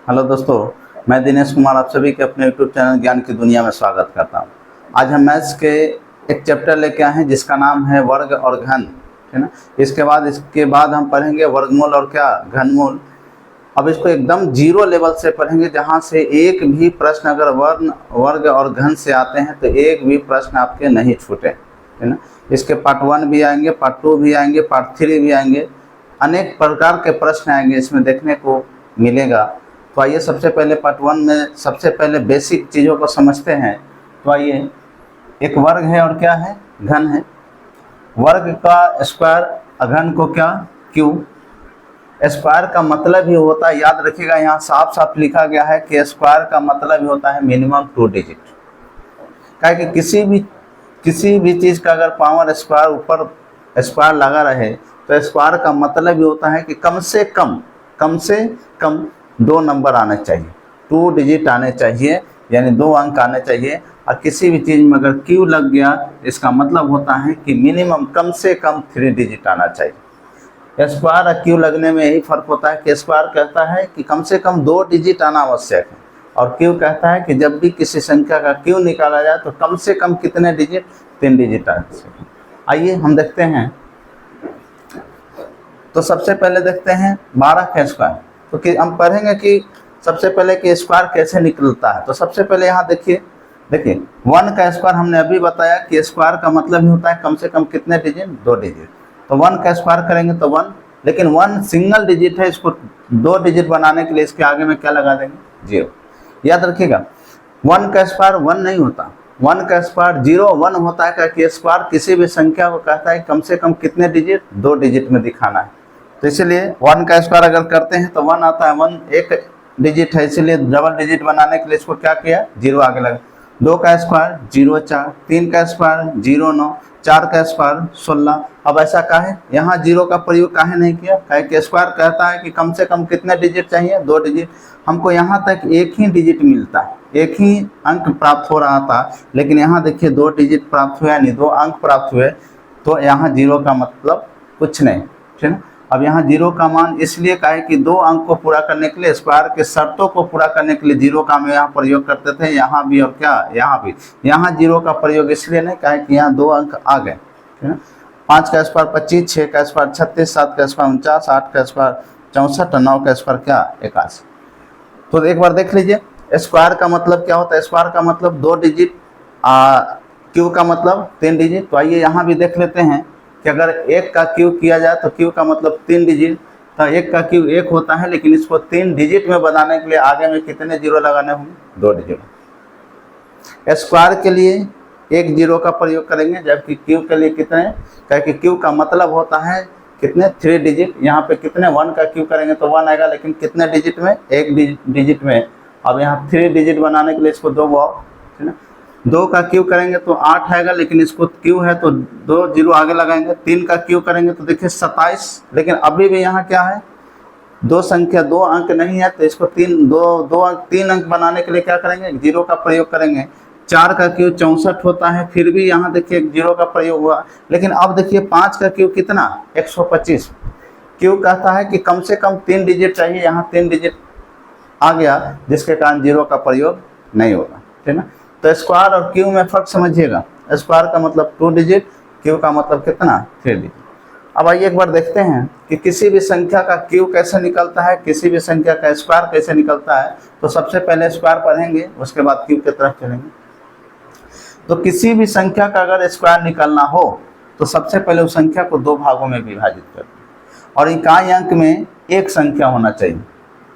Hello दोस्तों, मैं दिनेश कुमार आप सभी के अपने यूट्यूब चैनल ज्ञान की दुनिया में स्वागत करता हूं। आज हम मैथ्स के एक चैप्टर लेके आए हैं जिसका नाम है वर्ग और घन, है ना। इसके बाद हम पढ़ेंगे वर्गमूल और क्या घनमूल। अब इसको एकदम जीरो लेवल से पढ़ेंगे, जहां से एक भी प्रश्न अगर वर्ग और घन से आते हैं तो एक भी प्रश्न आपके नहीं छूटे, है ना। इसके पार्ट 1 भी आएंगे, पार्ट 2 भी आएंगे, पार्ट 3 भी आएंगे। अनेक प्रकार के प्रश्न आएंगे इसमें देखने को मिलेगा। तो आइए सबसे पहले पार्ट 1 में सबसे पहले बेसिक चीज़ों को समझते हैं। तो आइए, एक वर्ग है और क्या है, घन है। वर्ग का स्क्वायर, अघन को क्या, क्यू। स्क्वायर का मतलब ही होता है, याद रखिएगा, यहाँ साफ साफ लिखा गया है कि स्क्वायर का मतलब ही होता है मिनिमम 2 डिजिट। क्या कि किसी भी चीज़ का अगर पावर स्क्वायर ऊपर स्क्वायर लगा रहे तो स्क्वायर का मतलब ही होता है कि कम से कम 2 नंबर आने चाहिए, 2 डिजिट आने चाहिए, यानी 2 अंक आने चाहिए। और किसी भी चीज़ में अगर क्यू लग गया इसका मतलब होता है कि मिनिमम कम से कम 3 डिजिट आना चाहिए। स्क्वायर और क्यू लगने में यही फर्क होता है कि स्क्वायर कहता है कि कम से कम 2 डिजिट आना आवश्यक है, और क्यू कहता है कि जब भी किसी संख्या का क्यू निकाला जाए तो कम से कम कितने डिजिट, 3 डिजिट आना चाहिए। आइए हम देखते हैं। तो सबसे पहले देखते हैं 12 का स्क्वायर। तो कि हम पढ़ेंगे कि सबसे पहले कि स्क्वायर कैसे निकलता है। तो सबसे पहले यहाँ देखिए 1 का स्क्वायर हमने अभी बताया कि स्क्वायर का मतलब ही होता है कम से कम कितने डिजिट, 2 डिजिट। तो 1 का स्क्वायर करेंगे तो 1, लेकिन 1 सिंगल डिजिट है, इसको 2 डिजिट बनाने के लिए इसके आगे में क्या लगा देंगे, 0। याद रखिएगा 1 का स्क्वायर 1 नहीं होता, 1 का स्क्वायर 0 1 होता है। कि स्क्वायर किसी भी संख्या को कहता है कम से कम कितने डिजिट, 2 डिजिट में दिखाना है। तो इसलिए 1 का स्क्वायर अगर करते हैं तो 1 आता है, 1 एक डिजिट है, इसलिए डबल डिजिट बनाने के लिए इसको क्या किया, 0 आगे लगा। 2 का स्क्वायर 0 4, 3 का स्क्वायर 0 9, 4 का स्क्वायर 16। अब ऐसा काहे यहाँ 0 का प्रयोग काहे नहीं किया, काहे कि स्क्वायर कहता है कि कम से कम कितने डिजिट चाहिए, 2 डिजिट। हमको यहाँ तक एक ही डिजिट मिलता है, एक ही अंक प्राप्त हो रहा था, लेकिन यहाँ देखिए 2 डिजिट प्राप्त हुआ, यानी 2 अंक प्राप्त हुए। तो यहाँ 0 का मतलब कुछ नहीं, ठीक है। अब यहाँ 0 का मान इसलिए का है कि 2 अंक को पूरा करने के लिए, स्क्वायर के शर्तों को पूरा करने के लिए 0 का हम यहाँ प्रयोग करते थे, यहाँ भी और क्या, यहाँ भी। यहाँ 0 का प्रयोग इसलिए नहीं, कहा कि यहाँ 2 अंक आ गए, ठीक है। 5 का स्क्वायर 25, 6 का स्क्वायर 36, 7 का स्क्वायर 49, 8 का स्क्वायर 64, 9 का स्क्वायर क्या, 81। तो एक बार देख लीजिए स्क्वायर का मतलब क्या होता है। स्क्वायर का मतलब 2 डिजिट, क्यू का मतलब 3 डिजिट। तो आइए यहाँ भी देख लेते हैं कि अगर 1 का क्यू किया जाए तो क्यू का मतलब 3 डिजिट। तो 1 का क्यू 1 होता है, लेकिन इसको 3 डिजिट में बनाने के लिए आगे में कितने 0 लगाने होंगे, 2 डिजिट। स्क्वायर के लिए 1 0 का प्रयोग करेंगे, जबकि क्यू के लिए कितने, क्योंकि क्यू का मतलब होता है कितने, 3 डिजिट। यहाँ पे कितने 1 का क्यू करेंगे तो 1 आएगा, लेकिन कितने डिजिट में, 1 डिजिट में। अब यहाँ 3 डिजिट बनाने के लिए इसको 2 वाव, है ना। 2 का क्यू करेंगे तो 8 आएगा, लेकिन इसको क्यू है तो 2 0 आगे लगाएंगे। 3 का क्यू करेंगे तो देखिए 27, लेकिन अभी भी यहाँ क्या है, 2 संख्या 2 अंक नहीं है, तो इसको 3 अंक बनाने के लिए क्या करेंगे, 0 का प्रयोग करेंगे। 4 का क्यू 64 होता है, फिर भी यहाँ देखिए 0 का प्रयोग हुआ। लेकिन अब देखिए 5 का क्यू कितना, 125। क्यू कहता है कि कम से कम 3 डिजिट चाहिए, यहाँ 3 डिजिट आ गया, जिसके कारण 0 का प्रयोग नहीं होगा, ठीक है ना। तो स्क्वायर और क्यू में फर्क समझिएगा, स्क्वायर का मतलब 2 डिजिट, क्यू का मतलब कितना, 3 डिजिट। अब आइए एक बार देखते हैं कि किसी भी संख्या का क्यू कैसे निकलता है, किसी भी संख्या का स्क्वायर कैसे निकलता है। तो सबसे पहले स्क्वायर पढ़ेंगे, उसके बाद क्यू की तरफ चलेंगे। तो किसी भी संख्या का अगर स्क्वायर निकलना हो तो सबसे पहले उस संख्या को 2 भागों में विभाजित करते हैं, और इकाई अंक में एक संख्या होना चाहिए।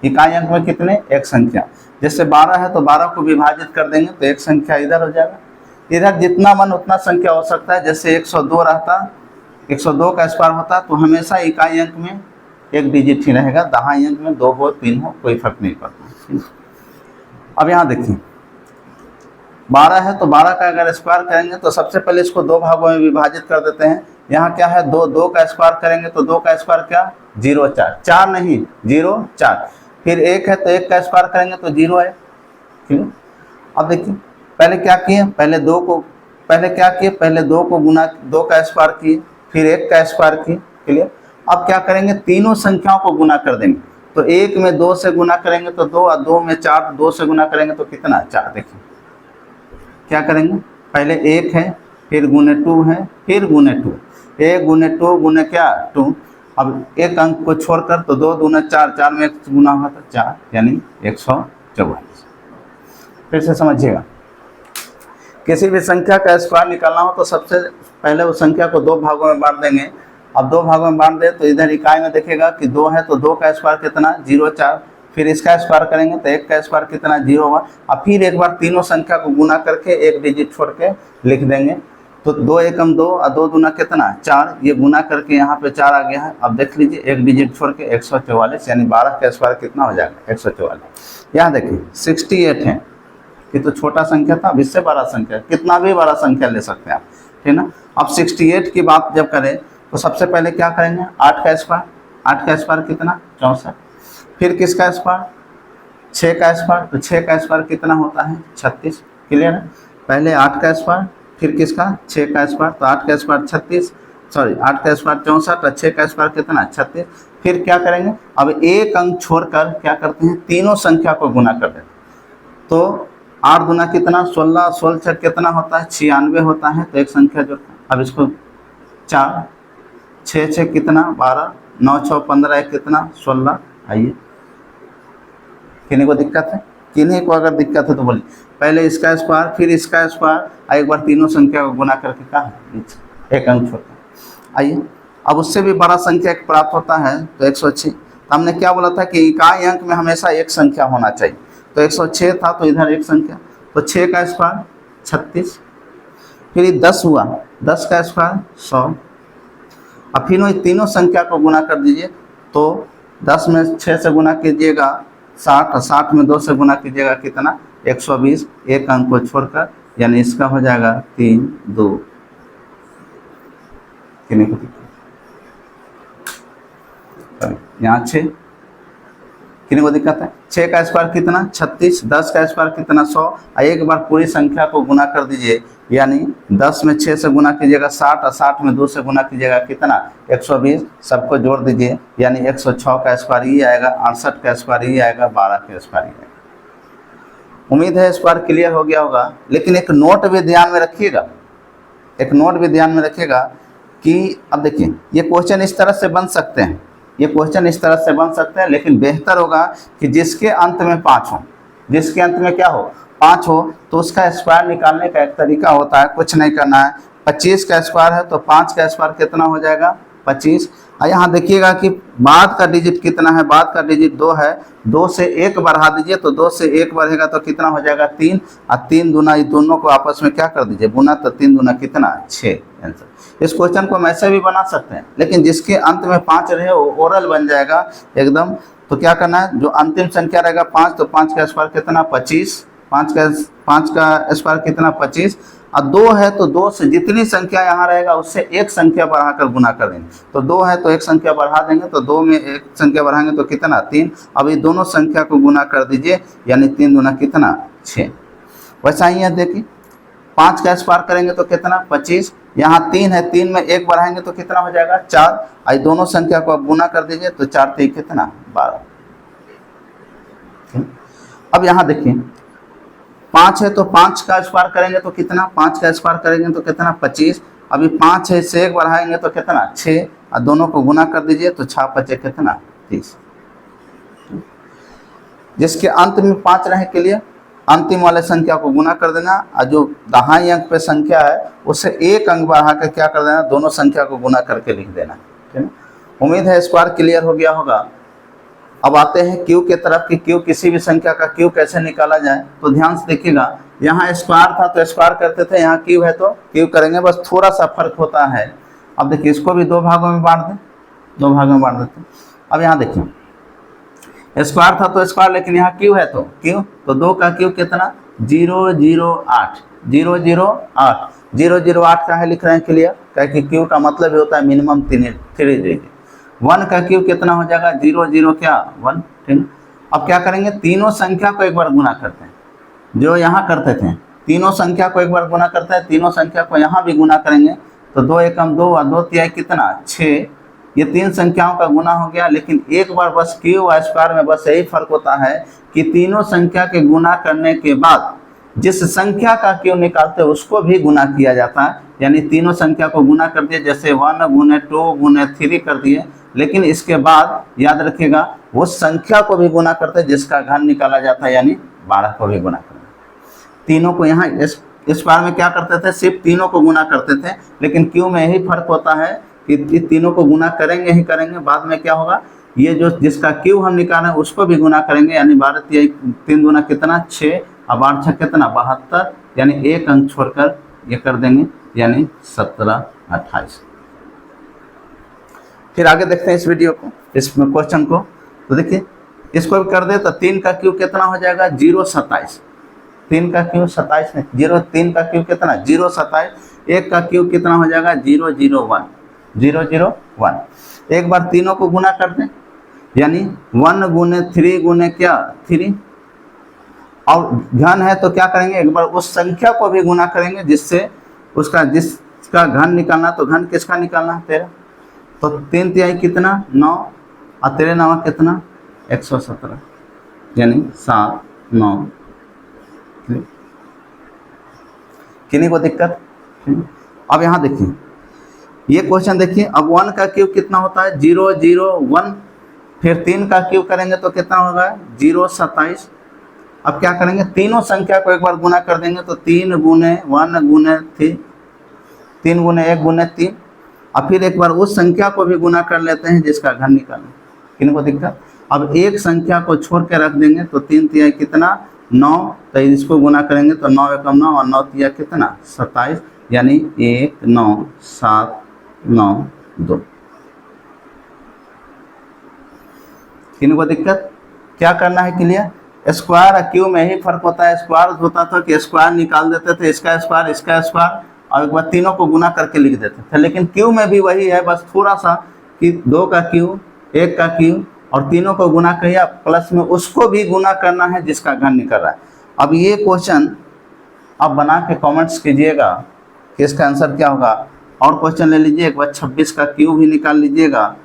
इकाई अंक में कितने, एक संख्या। जैसे 12 है तो 12 को विभाजित कर देंगे तो एक संख्या इधर हो जाएगा। इधर जितना मन उतना संख्या हो सकता है। जैसे 102 रहता, 102 का स्क्वायर होता तो हमेशा इकाई अंक में एक डिजिट ही रहेगा, दहाई अंक में 2 हो 3 हो कोई फर्क नहीं पड़ता। अब यहाँ देखिए 12 है तो 12 का अगर स्क्वायर करेंगे तो सबसे पहले इसको 2 भागों में विभाजित कर देते हैं। यहाँ क्या है, 2 का स्क्वायर करेंगे तो 2 का स्क्वायर क्या, 0 4, 4 नहीं 0 4। फिर 1 है तो 1 का स्क्वायर करेंगे तो 0 है, ठीक है। अब देखिए पहले क्या किए, पहले 2 को गुना, 2 का स्क्वायर किए, फिर 1 का स्क्वायर किए, क्लियर। अब क्या करेंगे, तीनों संख्याओं को गुना कर देंगे। तो 1 में 2 से गुना करेंगे तो 2, और 2 में 4, 2 से गुना करेंगे तो कितना 4। देखिए क्या करेंगे, पहले 1 है, फिर गुने 2 है, फिर गुने 2, 1 गुने 2 गुने क्या 2। अब एक अंक को छोड़कर तो 2 दूना 4, 4 में 1 गुना हुआ तो 4, यानी 144। फिर से समझिएगा, किसी भी संख्या का स्क्वायर निकालना हो तो सबसे पहले उस संख्या को 2 भागों में बांट देंगे। अब 2 भागों में बांट दे तो इधर इकाई में देखेगा कि 2 है तो 2 का स्क्वायर कितना 0,4, फिर इसका स्क्वायर करेंगे तो 1 का स्क्वायर कितना 0,1, और फिर एक बार तीनों संख्या को गुना करके एक डिजिट छोड़ के लिख देंगे। तो 2 एकम 2 और 2 दूना कितना 4, ये गुना करके यहाँ पे 4 आ गया है। अब देख लीजिए एक डिजिट छोड़ के 144, यानी 12 का स्क्वायर कितना हो जाएगा 144। यहाँ देखिए 68 है, ये तो छोटा संख्या था, अब इससे बड़ा संख्या, कितना भी बड़ा संख्या ले सकते हैं आप, ठीक ना। अब 68 की बात जब करें तो सबसे पहले क्या करेंगे 8 का स्क्वायर, 8 का स्क्वायर कितना 64, फिर किसका स्क्वायर 6 का स्क्वायर, तो 6 का स्क्वायर कितना होता है 36। क्लियर है, पहले 8 का स्क्वायर फिर किसका 6 का स्क्वायर, तो 8 का स्क्वायर 36, सॉरी 8 का स्क्वायर 64 और 6 का स्क्वायर कितना 36। फिर क्या करेंगे, अब एक अंक छोड़कर क्या करते हैं तीनों संख्या को गुना कर देते हैं। तो 8 गुना कितना 16, 16 छः कितना होता है 96 होता है, तो एक संख्या जोड़ते हैं। अब इसको 4, 6 6 कितना 12, 9 6 15 कितना 16। आइए किन्हीं को दिक्कत है, किन्हीं को अगर दिक्कत है तो बोलिए, पहले इसका स्क्वायर फिर इसका स्क्वायर, एक बार तीनों संख्या को गुना करके कहा एक अंक छोड़ता। आइए अब उससे भी बड़ा संख्या एक प्राप्त होता है तो 106। तो हमने क्या बोला था कि इकाई अंक में हमेशा एक संख्या होना चाहिए, तो 106 था तो इधर एक संख्या, तो 6 का स्क्वायर 36, फिर 10 हुआ 10 का स्क्वायर 100। अब फिर वही तीनों संख्या को गुना कर दीजिए, तो 10 में 6 से गुना कीजिएगा 60, और 60 में 2 से गुना कीजिएगा कितना 120, एक अंक को छोड़कर, यानी इसका हो जाएगा 3 2। कितने को यहाँ 6, कितने को दिक्कत है 6 का स्क्वायर कितना 36, 10 का स्क्वायर कितना 100, और एक बार पूरी संख्या को गुना कर दीजिए, यानी 10 में 6 से गुना कीजिएगा 60, और 60 में 2 से गुना कीजिएगा कितना 120, सबको जोड़ दीजिए, यानी 106 का स्क्वायर ही आएगा, 68 का स्क्वायर ही आएगा, 12 का स्क्वायर ही आएगा। उम्मीद है स्क्वायर क्लियर हो गया होगा। लेकिन एक नोट भी ध्यान में रखिएगा, एक नोट भी ध्यान में रखिएगा कि अब देखिए ये क्वेश्चन इस तरह से बन सकते हैं, ये क्वेश्चन इस तरह से बन सकते हैं, लेकिन बेहतर होगा कि जिसके अंत में 5 हो, जिसके अंत में क्या हो 5 हो, तो उसका स्क्वायर निकालने का एक तरीका होता है, कुछ नहीं करना है। 25 का स्क्वायर है तो 5 का स्क्वायर कितना हो जाएगा 25। और यहाँ देखिएगा कि बाद का डिजिट कितना है, बाद का डिजिट 2 है, 2 से 1 बढ़ा दीजिए, तो 2 से 1 बढ़ेगा तो कितना हो जाएगा 3, और 3 दूना ये दोनों को आपस में क्या कर दीजिए गुना, तो 3 दूना कितना 6 आंसर। इस क्वेश्चन को हम ऐसे भी बना सकते हैं, लेकिन जिसके अंत में 5 रहे वो ओरल बन जाएगा एकदम। तो क्या करना है, जो अंतिम संख्या रहेगा 5, तो 5 का स्क्वायर कितना 25, 5 का स्क्वायर कितना 25, और 2 है तो 2 से जितनी संख्या यहाँ रहेगा उससे एक संख्या बढ़ाकर गुना कर देंगे। तो 2 है तो एक संख्या बढ़ा देंगे, तो 2 में एक संख्या बढ़ाएंगे तो कितना 3। अब ये दोनों संख्या को गुना कर दीजिए, यानी 3 दूना कितना 6। वैसा ही है देखिए 5 का स्क्वायर करेंगे तो कितना 25, यहाँ 3 है, 3 में 1 बढ़ाएंगे तो कितना हो जाएगा 4, और दोनों संख्या को अब गुना कर दीजिए, तो 4 3 कितना 12। अब यहाँ देखिए 5 है तो 5 का स्क्वायर करेंगे तो कितना, 5 का स्क्वायर करेंगे तो कितना 25, अभी 5 है इससे 1 बढ़ाएंगे तो कितना 6, और दोनों को गुना कर दीजिए, तो 6 5 कितना 30। जिसके अंत में 5 रहे के लिए अंतिम वाले संख्या को गुना कर देना, और जो दहाई अंक पे संख्या है उससे एक अंक बढ़ा कर क्या कर देना, दोनों संख्या को गुना करके लिख देना। ठीक है, उम्मीद है स्क्वायर क्लियर हो गया होगा। अब आते हैं क्यू के तरफ कि क्यू, किसी भी संख्या का क्यू कैसे निकाला जाए। तो ध्यान से देखिएगा, यहाँ स्क्वायर था तो स्क्वायर करते थे, यहाँ क्यू है तो क्यू करेंगे, बस थोड़ा सा फर्क होता है। अब देखिए इसको भी 2 भागों में बांट दें, 2 भागों में बांट देते हैं। अब यहाँ देखिए स्क्वायर था तो स्क्वायर, लेकिन यहाँ क्यू है तो क्यू, तो 2 का क्यू कितना 008, 008, 008 का है लिख रहे हैं क्लियर, क्योंकि क्यू का मतलब ही होता है मिनिमम 3 डिजिट। 1 का क्यू कितना हो जाएगा 0 क्या 1। ठीक, अब क्या करेंगे, तीनों संख्या को एक बार गुना करते हैं, जो यहाँ करते थे तीनों संख्या को एक बार गुना करते हैं, तीनों संख्या को यहाँ भी गुना करेंगे, तो 2 एकम 2 और 2 तिहाई कितना 6, ये तीन संख्याओं का गुना हो गया। लेकिन एक बार बस क्यू स्क्वायर में बस यही फर्क होता है कि तीनों संख्या के गुना करने के बाद जिस संख्या का क्यू निकालते हैं उसको भी गुना किया जाता है। यानी तीनों संख्या को गुना कर दिए, जैसे 1 गुने 2 गुने 3 कर दिए, लेकिन इसके बाद याद रखिएगा उस संख्या को भी गुना करते हैं जिसका घन निकाला जाता है, यानी 12 को भी गुना करते हैं। तीनों को यहाँ स्क्वायर में क्या करते थे, सिर्फ तीनों को गुना करते थे, लेकिन क्यू में यही फर्क होता है कि तीनों को गुना करेंगे ही करेंगे, बाद में क्या होगा, ये जो जिसका क्यू हम निकाल रहे हैं उसको भी गुना करेंगे। यानी 12 3 गुना कितना 6 और 8 6 कितना 72, यानी एक अंक छोड़कर ये कर देंगे, यानी 17 28। फिर आगे देखते हैं इस वीडियो को, इस क्वेश्चन को। तो देखिए इसको भी कर दे तो 3 का क्यू कितना हो जाएगा 0 27, 3 का क्यू 27 नहीं 0, 3 का क्यू कितना 0 27, 1 का क्यू कितना हो जाएगा 0 0 1 0 0 1। एक बार तीनों को गुना कर दें, यानी 1 गुने 3 गुने क्या 3, और घन है तो क्या करेंगे, एक बार उस संख्या को भी गुना करेंगे जिससे जिसका घन निकालना, तो घन किसका निकालना 13, तो 3 तिहाई कितना 9 और 13 9 कितना 117, यानी 7 9। किन्हीं को दिक्कत। अब यहाँ देखिए ये क्वेश्चन देखिए, अब 1 का क्यूब कितना होता है 0 0 1, फिर 3 का क्यूब करेंगे तो कितना होगा 0 27। अब क्या करेंगे, तीनों संख्या को एक बार गुना कर देंगे, तो 3 गुने 1 गुने 3 गुने 1 गुने 3, और फिर एक बार उस संख्या को भी गुना कर लेते हैं जिसका घन निकालना। किन को दिक्कत। अब एक संख्या को छोड़ के रख देंगे, तो 3 तिहाई कितना 9, तो इसको गुना करेंगे तो 9 एकम 9 और 9 तिहाई कितना 27, यानी 1 9 7 9 2। किन को दिक्कत। क्या करना है क्लियर। स्क्वायर और क्यू में ही फर्क होता है। स्क्वायर होता था कि स्क्वायर निकाल देते थे, इसका स्क्वायर, और एक बार तीनों को गुना करके लिख देते थे। लेकिन क्यू में भी वही है, बस थोड़ा सा कि 2 का क्यू 1 का क्यू और तीनों को गुना किया, प्लस में उसको भी गुना करना है जिसका घन निकल रहा है। अब ये क्वेश्चन आप बना के कमेंट्स कीजिएगा कि इसका आंसर क्या होगा। और क्वेश्चन ले लीजिए, एक बार 26 का क्यू भी निकाल लीजिएगा,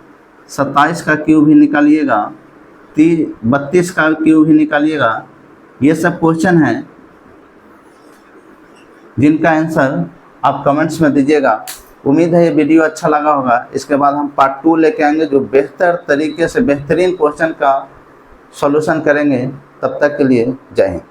27 का क्यू भी निकालिएगा, 32 का क्यू भी निकालिएगा। ये सब क्वेश्चन हैं जिनका आंसर आप कमेंट्स में दीजिएगा। उम्मीद है ये वीडियो अच्छा लगा होगा। इसके बाद हम पार्ट 2 लेके आएंगे जो बेहतर तरीके से बेहतरीन क्वेश्चन का सॉल्यूशन करेंगे। तब तक के लिए जय हिंद।